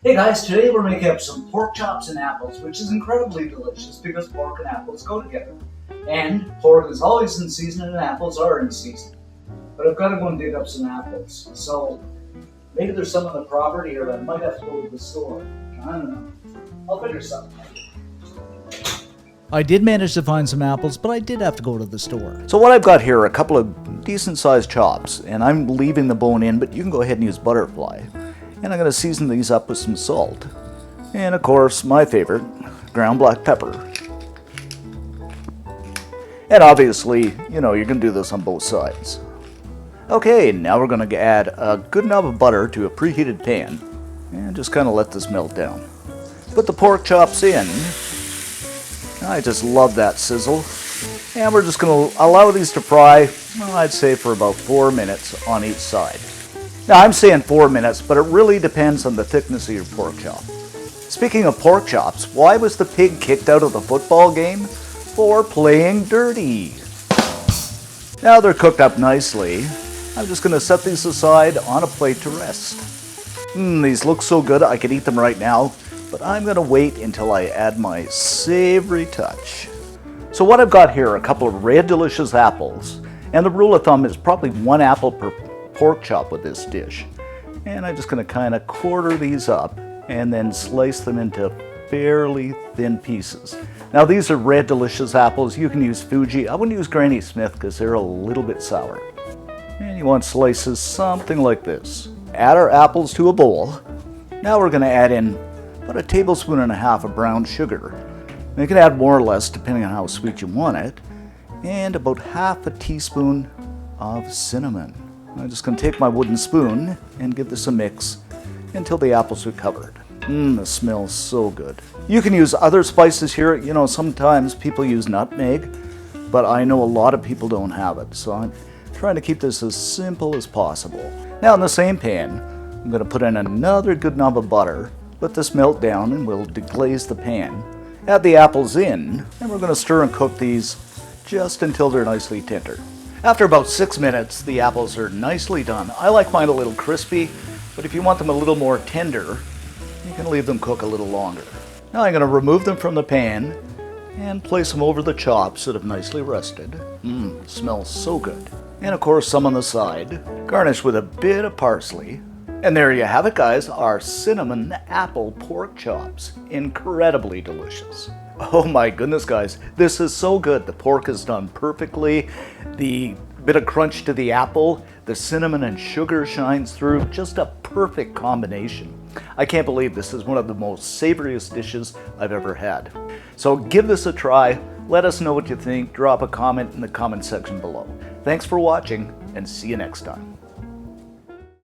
Hey guys, today we're making up some pork chops and apples, which is incredibly delicious because pork and apples go together. And pork is always in season and apples are in season. But I've got to go and dig up some apples. So maybe there's some on the property or I might have to go to the store. I don't know. I'll figure something out. I did manage to find some apples, but I did have to go to the store. So what I've got here are a couple of decent sized chops, and I'm leaving the bone in, but you can go ahead and use butterfly. And I'm going to season these up with some salt. And of course, my favorite, ground black pepper. And obviously, you're going to do this on both sides. Okay, now we're going to add a good knob of butter to a preheated pan. And just kind of let this melt down. Put the pork chops in. I just love that sizzle. And we're just going to allow these to fry, well, I'd say for about 4 minutes on each side. Now I'm saying 4 minutes, but it really depends on the thickness of your pork chop. Speaking of pork chops, why was the pig kicked out of the football game? For playing dirty. Now they're cooked up nicely. I'm just going to set these aside on a plate to rest. These look so good I could eat them right now. But I'm going to wait until I add my savory touch. So what I've got here are a couple of red delicious apples, and the rule of thumb is probably 1 apple per pork chop with this dish. And I'm just going to kind of quarter these up and then slice them into fairly thin pieces. Now these are red delicious apples. You can use Fuji. I wouldn't use Granny Smith because they're a little bit sour. And you want slices something like this. Add our apples to a bowl. Now we're going to add in about 1.5 tablespoons of brown sugar. You can add more or less depending on how sweet you want it. And about 1/2 teaspoon of cinnamon. I'm just going to take my wooden spoon and give this a mix until the apples are covered. The smells so good. You can use other spices here. Sometimes people use nutmeg, but I know a lot of people don't have it. So I'm trying to keep this as simple as possible. Now in the same pan, I'm going to put in another good knob of butter. Let this melt down and we'll deglaze the pan. Add the apples in and we're going to stir and cook these just until they're nicely tender. After about 6 minutes, the apples are nicely done. I like mine a little crispy, but if you want them a little more tender, you can leave them cook a little longer. Now I'm going to remove them from the pan and place them over the chops that have nicely rested. Smells so good. And of course some on the side, garnished with a bit of parsley. And there you have it, guys, our cinnamon apple pork chops. Incredibly delicious. Oh my goodness, guys, this is so good. The pork is done perfectly. The bit of crunch to the apple, the cinnamon and sugar shines through. Just a perfect combination. I can't believe this is one of the most savoriest dishes I've ever had. So give this a try. Let us know what you think. Drop a comment in the comment section below. Thanks for watching and see you next time.